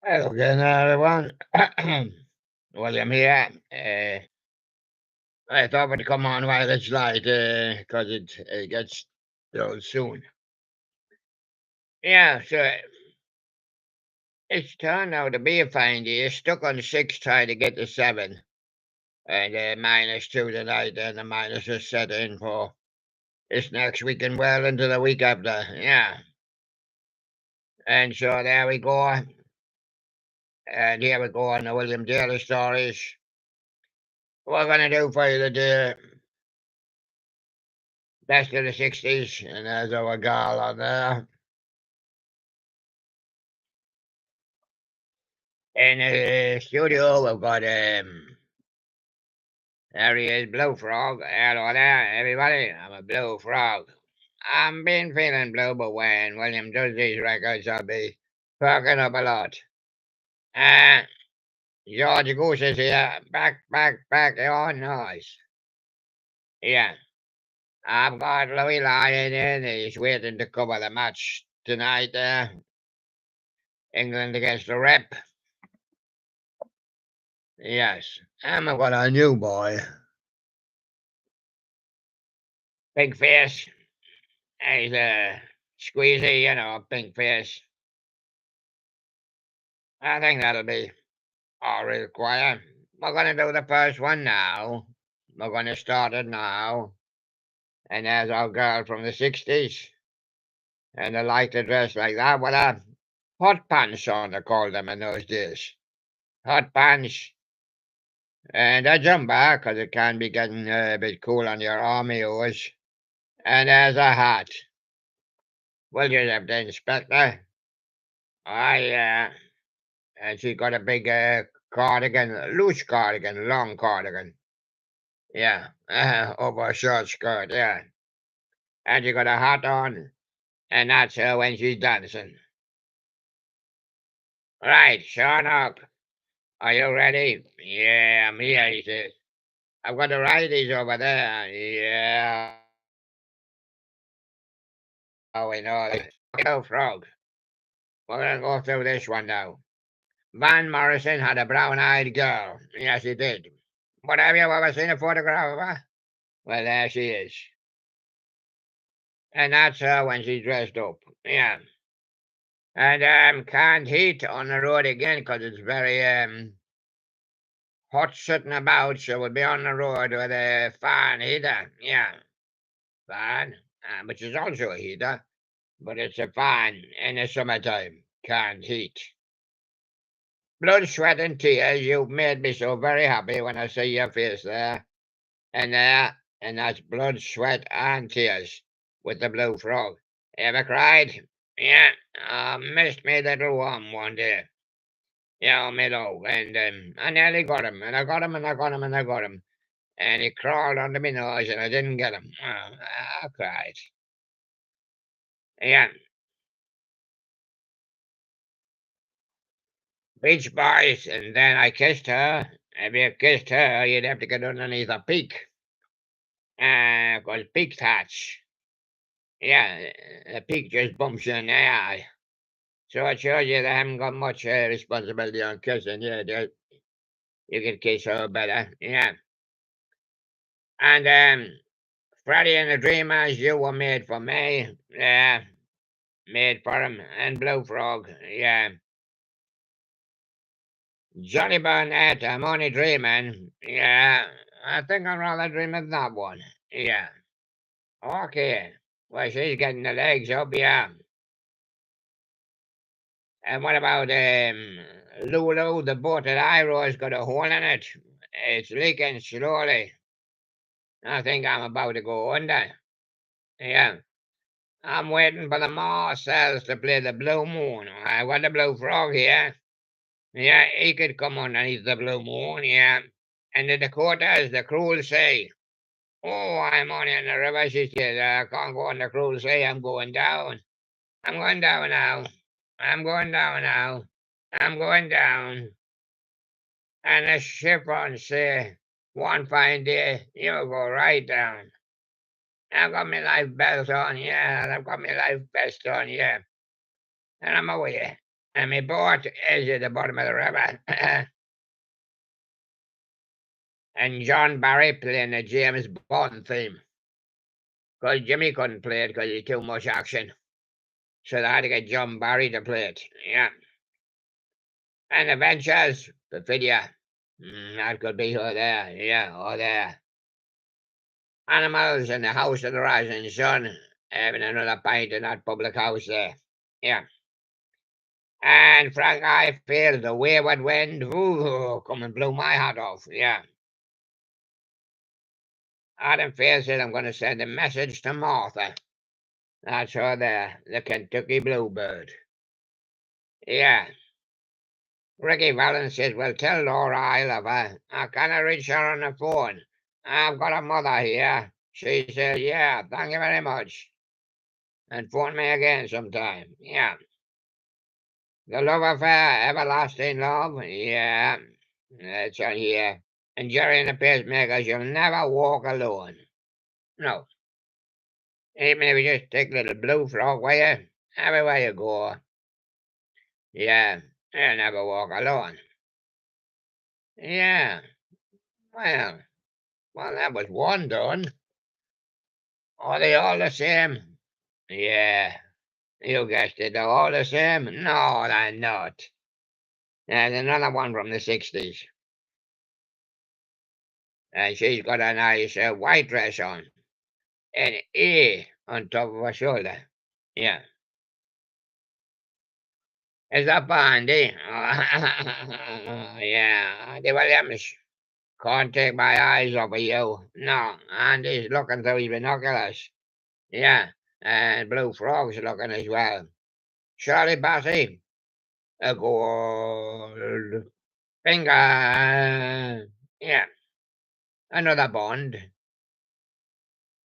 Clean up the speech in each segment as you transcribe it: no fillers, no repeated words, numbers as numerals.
Hello again, everyone. William here. I thought we'd come on while it's light because it gets dull soon. Yeah, so it's turned out to be a fine day. Stuck on six trying to get to seven. And -2 tonight, and the minus is set in for this next week and well into the week after. Yeah. And so there we go. And here we go on the William Daly stories. What we're going to do for you today. Best of the 60s, and there's our gal on there. In the studio, we've got there he is, Blue Frog. Hello there, everybody. I'm a Blue Frog. I've been feeling blue, but when William does these records, I'll be perking up a lot. Uh, George Goose is here. Back. Oh, nice. Yeah. I've got Louis Lyon in. He's waiting to cover the match tonight. England against the Rep. Yes. And I've got a new boy. Big face. He's a squeezy, pink face. I think that'll be all required. We're going to do the first one now. We're going to start it now. And there's our girl from the 60s. And they like to dress like that. Well, hot pants on, they called them in those days. Hot pants. And a jumper, because it can be getting a bit cool on your army hose. And there's a hat. We'll just have to inspect her. And she got a big cardigan, loose cardigan, long cardigan. Yeah, over a short skirt, yeah. And she got a hat on, and that's her when she's dancing. Right, Sharnock, are you ready? Yeah, I'm here, he says. I've got the righties over there. Yeah. Oh, we know this. Go, Frog. We're going to go through this one now. Van Morrison had a brown-eyed girl. Yes, he did. But have you ever seen a photograph of her? Well, there she is. And that's her when she's dressed up. Yeah. And can't heat on the road again because it's very hot sitting about, so we'll be on the road with a fan heater. Yeah. Fan. Which is also a heater, but it's a fan in the summertime. Can't heat. Blood, sweat, and tears. You've made me so very happy when I see your face there. And there, and that's blood, sweat, and tears with the Blue Frog. Ever cried? Yeah, I missed me little worm one day. Yeah, me dog, and I nearly got him, and I got him, and I got him, and I got him, and he crawled under my nose, and I didn't get him. I cried. Yeah, Beach Boys, and then I kissed her. If you kissed her, you'd have to get underneath a peak. Called peak thatch. Yeah, the peak just bumps you in the eye. So it shows you they haven't got much responsibility on kissing. Yeah, you can kiss her better. Yeah. And Freddie and the Dreamers, you were made for me. Yeah, made for him. And Blue Frog. Yeah. Johnny Burnett, I'm only dreaming. Yeah. I think I'd rather dream of that one. Yeah. Okay. Well, she's getting the legs up. Yeah. And what about Lulu, the boat at Iro's got a hole in it. It's leaking slowly. I think I'm about to go under. Yeah. I'm waiting for the Marcells to play the Blue Moon. I got the Blue Frog here. Yeah, he could come underneath the Blue Moon, yeah. And the Dakotas, the Cruel Sea. Oh, I'm on in the river, she said. I can't go on the Cruel Sea, I'm going down. I'm going down now. I'm going down now. I'm going down. And the ship on say, one fine day, you'll go right down. I've got my life belt on, yeah, and I've got my life vest on, yeah. And I'm away. And my boat is at the bottom of the river. And John Barry playing the James Bond theme. Because Jimmy couldn't play it because he's too much action. So they had to get John Barry to play it. Yeah. And Adventures, the video. That could be her there. Yeah, or there. Animals in the House of the Rising Sun. Having another pint in that public house there. Yeah. And Frank I feel the wayward wind. Ooh, come and blew my hat off. Yeah. Adam Fair said I'm going to send a message to Martha. That's her there, the Kentucky Bluebird. Yeah. Ricky Valens says, well, tell Laura I love her. I can't reach her on the phone. I've got a mother here. She says, yeah, thank you very much. And phone me again sometime. Yeah. The love affair, everlasting love. Yeah. That's on here. And Jerry and the Pacemakers, you'll never walk alone. No. Even if you just take little blue frog with you, everywhere you go. Yeah. You'll never walk alone. Yeah. Well, that was one done. Are they all the same? Yeah. You guessed it, they're all the same? No, they're not. There's another one from the 60s. And she's got a nice white dress on. And A on top of her shoulder. Yeah. Is that Bandy? Yeah. The Williams. Can't take my eyes off of you. No. Andy's looking through his binoculars. Yeah. And Blue Frog's looking as well. Shirley Bassey. A gold finger. Yeah. Another Bond.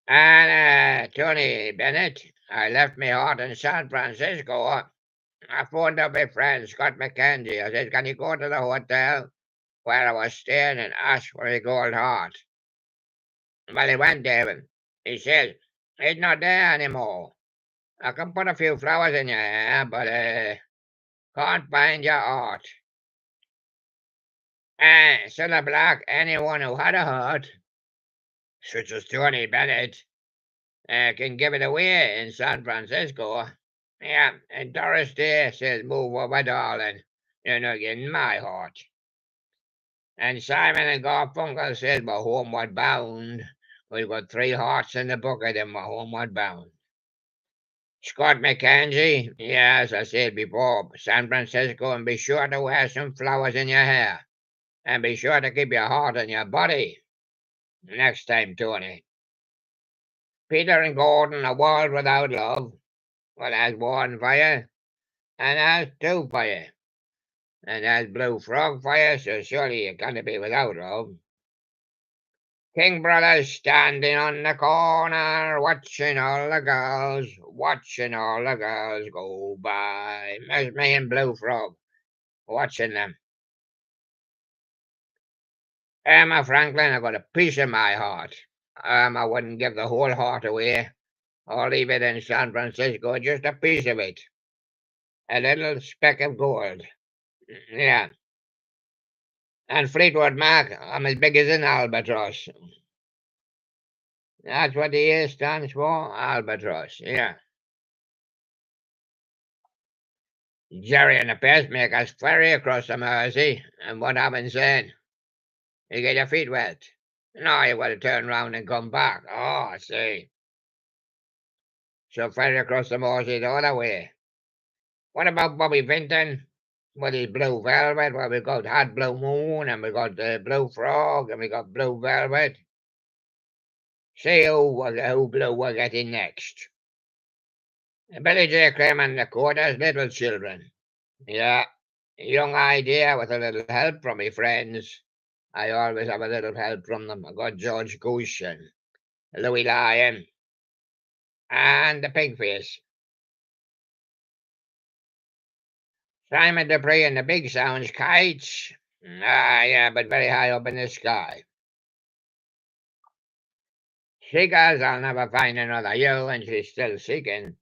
And Tony Bennett. I left my heart in San Francisco. I phoned up my friend Scott McKenzie. I said, can you go to the hotel where I was staying and ask for a gold heart? Well, he went there and he said, it's not there anymore. I can put a few flowers in your hair, but can't find your heart. And Cilla Black, anyone who had a heart, such as Tony Bennett, can give it away in San Francisco. Yeah, and Doris Day says, move over, darling. You're not getting my heart. And Simon and Garfunkel said, we're homeward bound. We've got 3 hearts in the bucket and we're homeward bound. Scott McKenzie, yeah, as I said before, San Francisco, and be sure to wear some flowers in your hair. And be sure to keep your heart in your body. Next time, Tony. Peter and Gordon, A World Without Love. Well, there's one for you, and there's 2 for you. And there's Blue Frog for you, so surely you can't be without love. King Brothers standing on the corner, watching all the girls go by. There's me and Blue Frog, watching them. Emma Franklin, I got a piece of my heart. I wouldn't give the whole heart away. I'll leave it in San Francisco, just a piece of it. A little speck of gold. Yeah. And Fleetwood Mac, I'm as big as an albatross. That's what the A stands for, albatross. Yeah. Jerry and the Pacemakers ferry across the Mersey, and what happens then? You get your feet wet. No, you got to turn round and come back. Oh, I see. So ferry across the Mersey the other way. What about Bobby Vinton? With his Blue Velvet? Well, we got Hot Blue Moon, and we got Blue Frog, and we got Blue Velvet. See who Blue we're getting next. Billy J. Cream and the Quarters, Little Children. Yeah, young idea with a little help from my friends. I always have a little help from them. I got George Gooshen, Louis Lyon, and the Pigface. Simon Dupree and the Big Sounds, Kites. Yeah, but very high up in the sky. Seekers, I'll never find another you, and she's still seeking.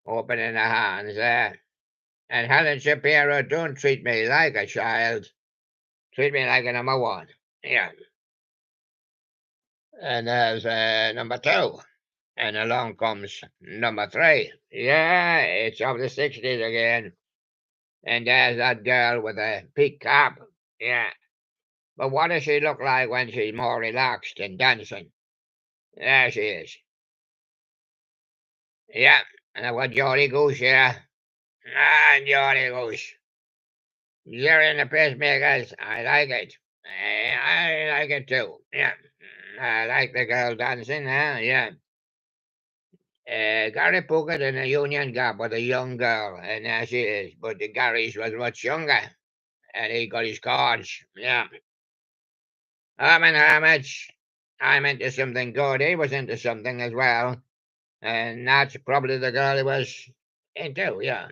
Opening her hands there. And Helen Shapiro, don't treat me like a child. Treat me like a number one. Yeah. And there's number two. And along comes number three. Yeah, it's of the 60s again. And there's that girl with a peak cap. Yeah. But what does she look like when she's more relaxed and dancing? There she is. Yeah. And I've got Geordie Goose here. Ah, Geordie Goose. You're in the pacemakers. I like it. I like it too. Yeah. I like the girl dancing, huh? Yeah. Gary Puckett in a Union Gap with a young girl, and there she is. But the Gary's was much younger, and he got his cards. Yeah. Herman Hermits, I'm into something good. He was into something as well, and that's probably the girl he was into. Yeah.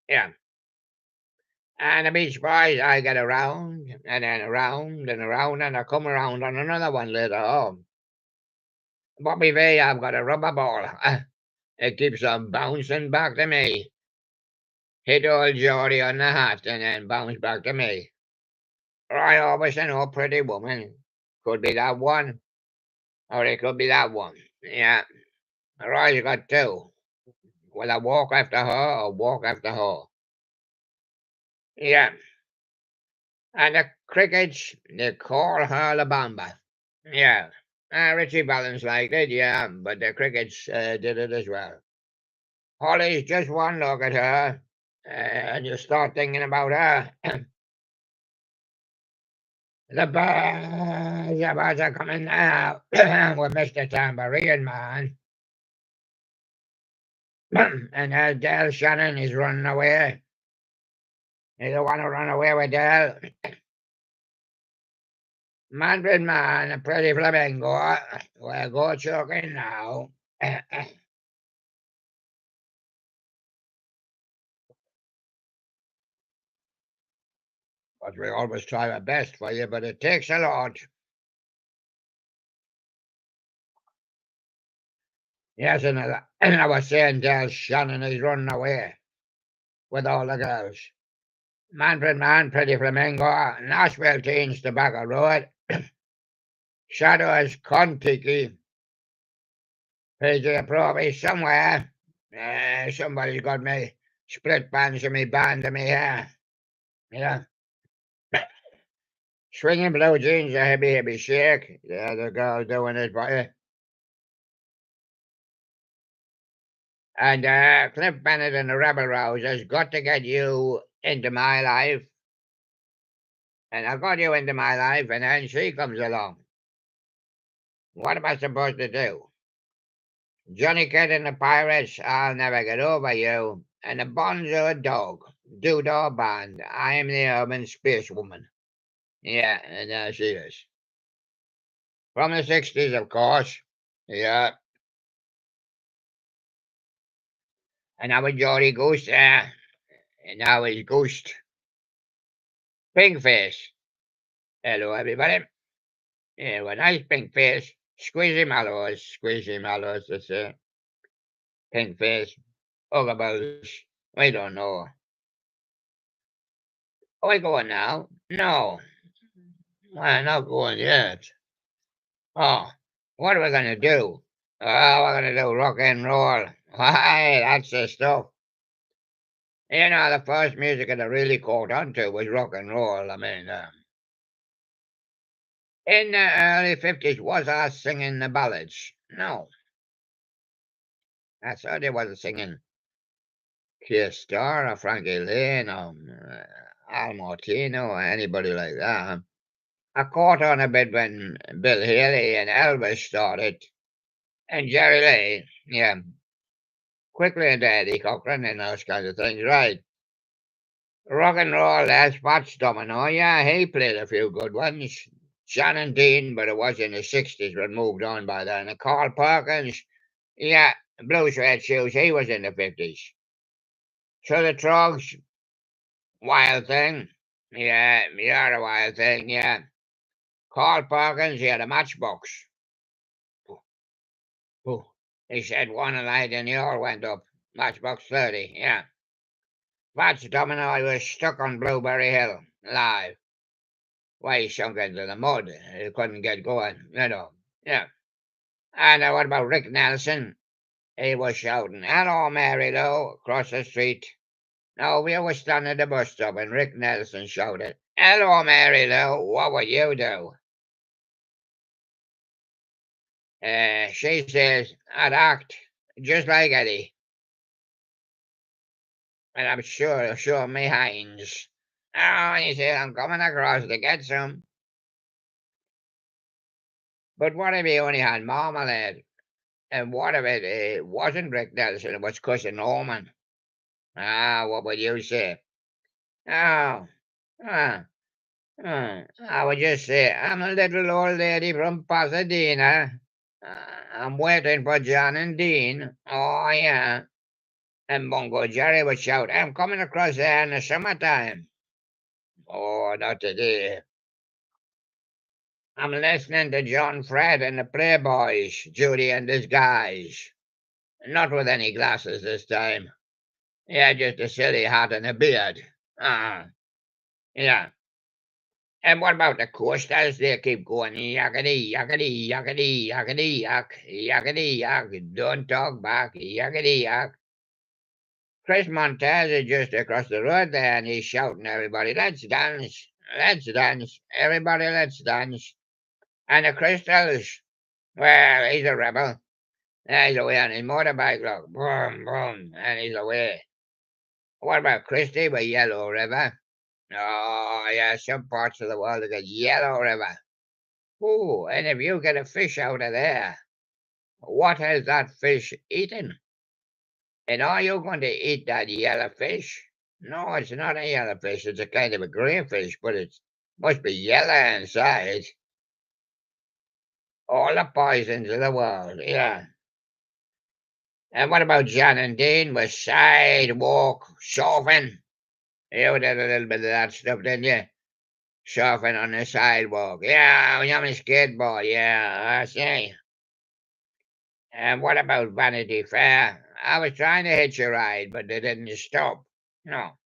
Yeah. And the Beach Boys, I get around, and then around, and around, and I come around on another one later on. Bobby V, I've got a rubber ball. It keeps on bouncing back to me. Hit old Geordie on the hat and then bounce back to me. Roy Orbison, oh pretty woman. Could be that one, or it could be that one. Yeah, Roy's got two. Will I walk after her or walk after her? Yeah, and the crickets, they call her La Bamba. Yeah, Richie Valens liked it, yeah, but the crickets did it as well. Holly's just one look at her, and you start thinking about her. The birds are coming now with Mr. Tambourine Man. And Dale Shannon is running away. You don't want to run away with Dale. Manfred Man, a pretty flamingo. We'll go choking now. But we always try our best for you, but it takes a lot. Yes, and I was saying Dale Shannon is running away with all the girls. Manfred Man, Pretty Flamingo, Nashville Teens, Tobacco Road, Shadows, Contiki, PJ Proby, somewhere. Somebody's got me split bands of me band of me hair. Yeah. Swinging blue jeans, a heavy, heavy shake. Yeah, the girl doing it for you. And Cliff Bennett and the Rebel Rousers got to get you into my life. And I got you into my life, and then she comes along. What am I supposed to do? Johnny Kidd and the Pirates, I'll never get over you. And the Bonzo Dog, Doodah Band, I am the urban space woman. Yeah, and there she is. From the 60s, of course. Yeah. And now with Geordie Goose, and now is Ghost. Pink face. Hello, everybody. Yeah, well, nice pink face. Squeezy mallows, that's it. Pink face. Ugables. I don't know. Are we going now? No. We're not going yet. Oh, what are we going to do? Oh, we're going to do rock and roll. Why, that's the stuff. You know, the first music that I really caught onto was rock and roll. I mean, in the early 50s, was I singing the ballads? No, I certainly wasn't singing Keir Starr or Frankie Lane or Al Martino or anybody like that. I caught on a bit when Bill Haley and Elvis started, and Jerry Lee, yeah, quickly into Eddie Cochran and those kinds of things, right? Rock and roll, that's Fats Domino, yeah, he played a few good ones. Shannon Dean, but it was in the 60s when moved on by then. And Carl Perkins, yeah, Blue Suede Shoes, he was in the 50s. So the Trogs, Wild Thing, yeah, you're a Wild Thing, yeah. Carl Perkins, he had a matchbox. He said one night and the all went up. Matchbox 30, yeah. Fats Tom and I were stuck on Blueberry Hill, live. Why, he sunk into the mud. He couldn't get going, you know. Yeah. And what about Rick Nelson? He was shouting, "Hello, Mary Lou," across the street. No, we were standing at the bus stop, and Rick Nelson shouted, "Hello, Mary Lou, what would you do?" She says, "I'd act just like Eddie." And I'm sure me Hines. Oh, he said, "I'm coming across to get some." But what if he only had marmalade? And what if it wasn't Rick Nelson, it was Cousin Norman? Ah, what would you say? Oh, ah, I would just say, "I'm a little old lady from Pasadena. I'm waiting for John and Dean." Oh, yeah. And Bungo Jerry would shout, "I'm coming across there in the summertime." Oh, not today. "I'm listening to John Fred and the Playboys, Judy and his guys." Not with any glasses this time. Yeah, just a silly hat and a beard. Ah, yeah. And what about the coasters? They keep going yakety, yakety, yakety, yakety, yak, yakety, yak. Don't talk back, yakety, yak. Chris Montez is just across the road there, and he's shouting, "Everybody, let's dance, let's dance, everybody, let's dance." And the Crystals, well, he's a rebel. Yeah, he's away on his motorbike, look, boom, boom, and he's away. What about Christie by Yellow River? Oh, yeah, some parts of the world have got Yellow River. Ooh, and if you get a fish out of there, what has that fish eaten? And are you going to eat that yellow fish? No, it's not a yellow fish. It's a kind of a green fish, but it must be yellow inside. All the poisons of the world, yeah. And what about John and Dean with sidewalk surfing? You did a little bit of that stuff, didn't you? Surfing on the sidewalk. Yeah, I'm a skateboard. Yeah, I see. And what about Vanity Fair? I was trying to hitch a ride, but they didn't stop. No.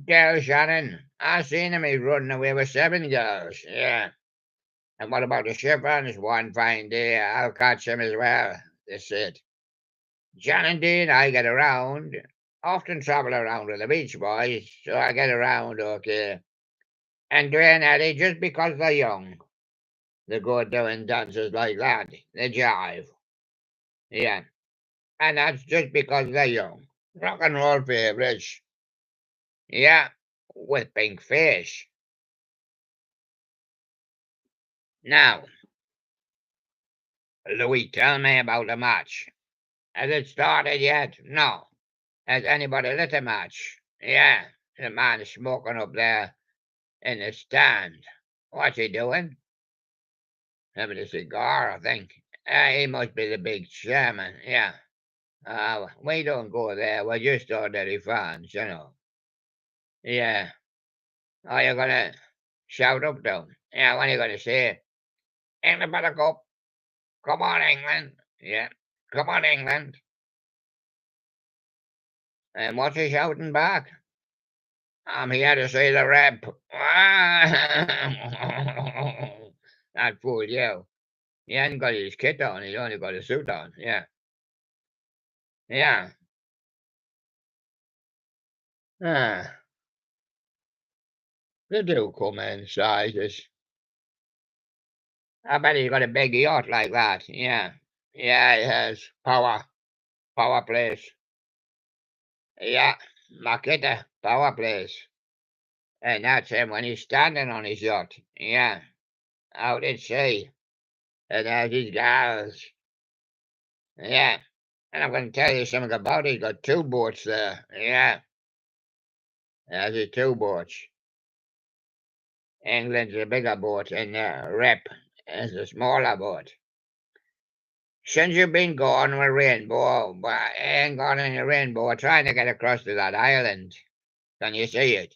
Del Shannon. I seen him. He's running away with 7 girls. Yeah. And what about the Chiffons? One fine day, I'll catch him as well. That's it. John and Dean, I get around. Often travel around with the Beach Boys, so I get around okay. And Dwayne Eddie, just because they're young, they go doing dances like that. They jive. Yeah. And that's just because they're young. Rock and roll favorites. Yeah. With pink fish. Now, Louis, tell me about the match. Has it started yet? No. Has anybody lit a match? Yeah. The man smoking up there in the stand. What's he doing? Having a cigar, I think. He must be the big chairman. Yeah. We don't go there. We're just ordinary fans, you know. Yeah. Are you gonna shout up though? Yeah, what are you gonna say? England for the cup. Come on, England. Yeah. Come on, England. And what's he shouting back? I'm here to see the rep. That fool you. He hasn't got his kit on, he's only got a suit on. Yeah. Yeah. Ah, they do come in sizes. I bet he's got a big yacht like that. Yeah. Yeah, he has. Power place. Yeah. Makita. Power place. And that's him when he's standing on his yacht. Yeah. Out at sea. And there's his gals. Yeah. And I'm going to tell you something about it. He's got 2 boats there. Yeah. There's his 2 boats. England's a bigger boat, and Rep is a smaller boat. Since you've been gone with Rainbow, but I ain't gone in the Rainbow, we're trying to get across to that island. Can you see it?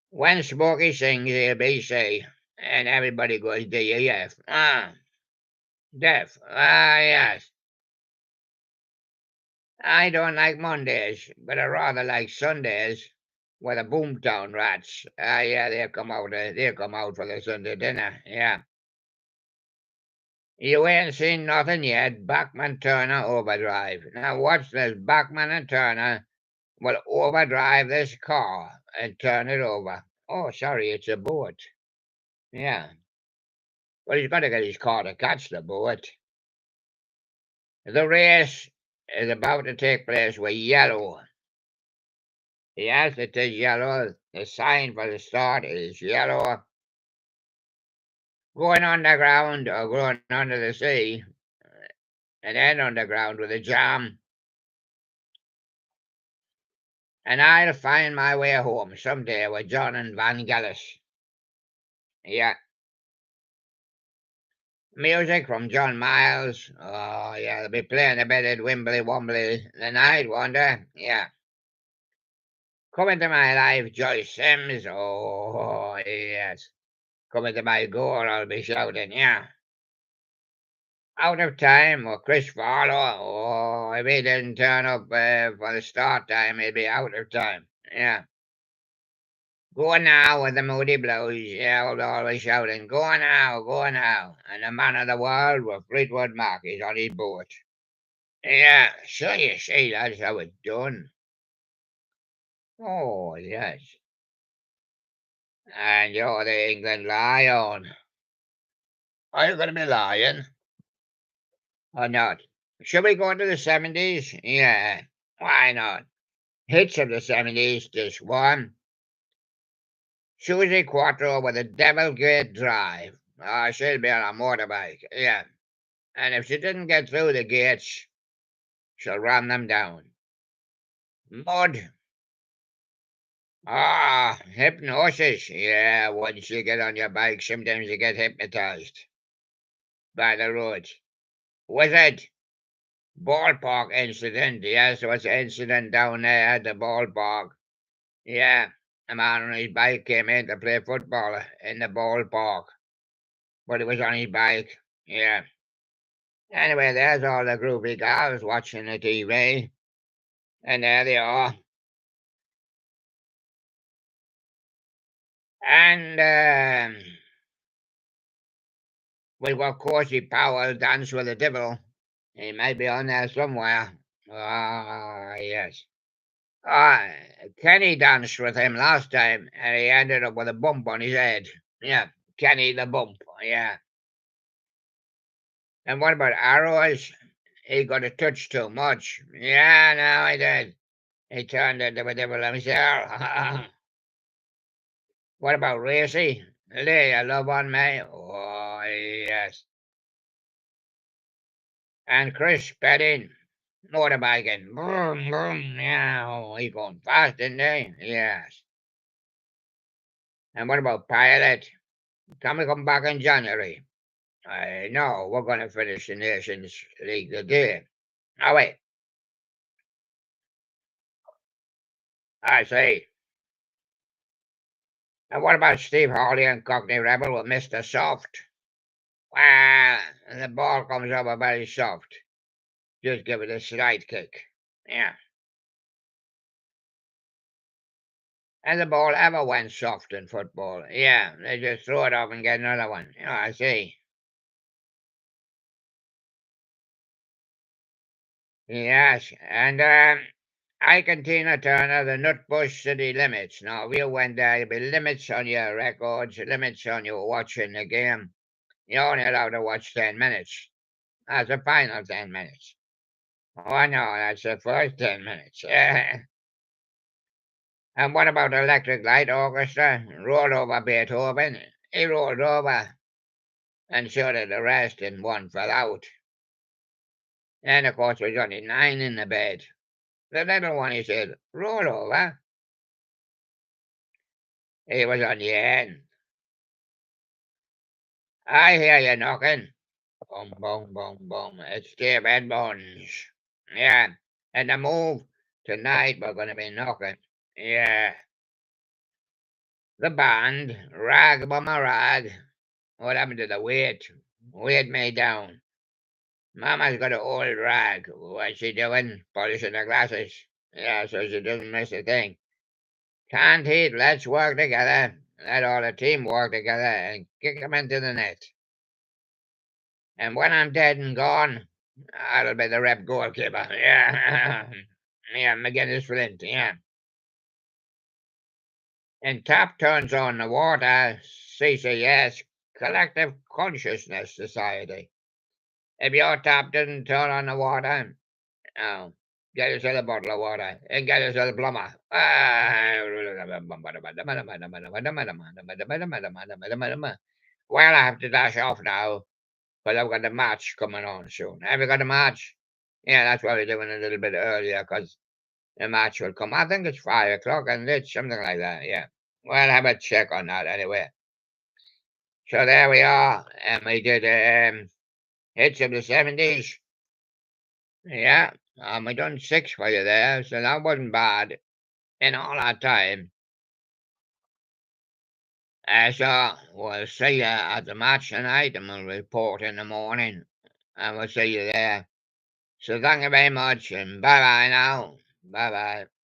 When Smokey sings ABC, and everybody goes DEF. Ah, deaf. Ah, yes. I don't like Mondays, but I rather like Sundays with the Boomtown Rats. Yeah, they come out for the Sunday dinner. Yeah. You ain't seen nothing yet. Bachman Turner Overdrive. Now watch this. Bachman and Turner will overdrive this car and turn it over. Oh, sorry, it's a boat. Yeah. Well, he's got to get his car to catch the boat. The race is about to take place with yellow. Yes, it is yellow. The sign for the start is yellow. Going underground or going under the sea, and then underground with a jam. And I'll find my way home someday with John and Vangelis. Yeah. Music from John Miles. Oh, yeah, they'll be playing a bit at Wembley Wombly the night, wonder. Yeah. Coming to my life, Joyce Sims. Oh, yes. Coming to my goal, I'll be shouting, yeah. Out of time, or Chris Farlow. Oh, if he didn't turn up for the start time, he'd be out of time. Yeah. Go now with the Moody Blues. Yeah, we'll always shouting, go now, go now. And the man of the world with Fleetwood Mac is on his boat. Yeah, so you see, that's how it's done. Oh, yes. And you're the England Lion. Are you going to be lying or not? Should we go to the 70s? Yeah, why not? Hits of the 70s, this one. Susie Quattro with a Devil Gate Drive. She'll be on a motorbike, yeah. And if she didn't get through the gates, she'll run them down. Mud. Hypnosis. Yeah, once you get on your bike, sometimes you get hypnotized by the roads. Wizard. Ballpark incident. Yes, there was an incident down there at the ballpark. Yeah, a man on his bike came in to play football in the ballpark, but he was on his bike. Yeah. Anyway, there's all the groovy guys watching the TV, and there they are. And we've got Corsi Powell dance with the devil. He might be on there somewhere. Yes. Uh, Kenny danced with him last time, and he ended up with a bump on his head. Yeah, Kenny the bump. Yeah. And what about Arrows? He got a touch too much. Yeah, no, he did. He turned into a devil himself. What about Racy? Lay a love on me? Oh, yes. And Chris Spedding, motorbiking. Boom, boom, yeah. He going fast, didn't he? Yes. And what about Pilot? Can we come back in January? No, we're going to finish the Nations League today. Oh, wait. I see. And what about Steve Harley and Cockney Rebel with Mr. Soft? Well, the ball comes over very soft. Just give it a slight kick. Yeah. And the ball ever went soft in football. Yeah, they just throw it off and get another one. I see. Yes, and Ike Tina Turner, the Nutbush City Limits. Now, if you went there, there'd be limits on your records, limits on your watching the game. You're only allowed to watch 10 minutes. That's the final 10 minutes. Oh, no, that's the first 10 minutes. And what about Electric Light Orchestra? Rolled over Beethoven. He rolled over, and so did the rest, and one fell out. And of course, there's only 9 in the bed. The little one, he said, roll over. He was on the end. I hear you knocking. Boom, boom, boom, boom. It's Steve Edmonds. Yeah. And the move tonight, we're going to be knocking. Yeah. The band, Rag Bummer Rag. What happened to the weight? Weight me down. Mama's got an old rag. What's she doing? Polishing her glasses. Yeah, so she doesn't miss a thing. Can't eat. Let's work together. Let all the team work together and kick 'em into the net. And when I'm dead and gone, I'll be the rep goalkeeper. Yeah. Yeah, McGinnis Flint. Yeah. And tap turns on the water. CCS, Collective Consciousness Society. If your tap doesn't turn on the water, oh, get yourself a bottle of water and get yourself a plumber. Well, I have to dash off now because I've got a match coming on soon. Have you got a match? Yeah, that's why we're doing a little bit earlier because the match will come. I think it's 5 o'clock and it's something like that. Yeah. Well, have a check on that anyway. So there we are, and we did hits of the 70s. Yeah, we done 6 for you there, so that wasn't bad in all that time. So we'll see you at the match tonight, and we'll report in the morning, and we'll see you there. So thank you very much, and bye bye now. Bye bye.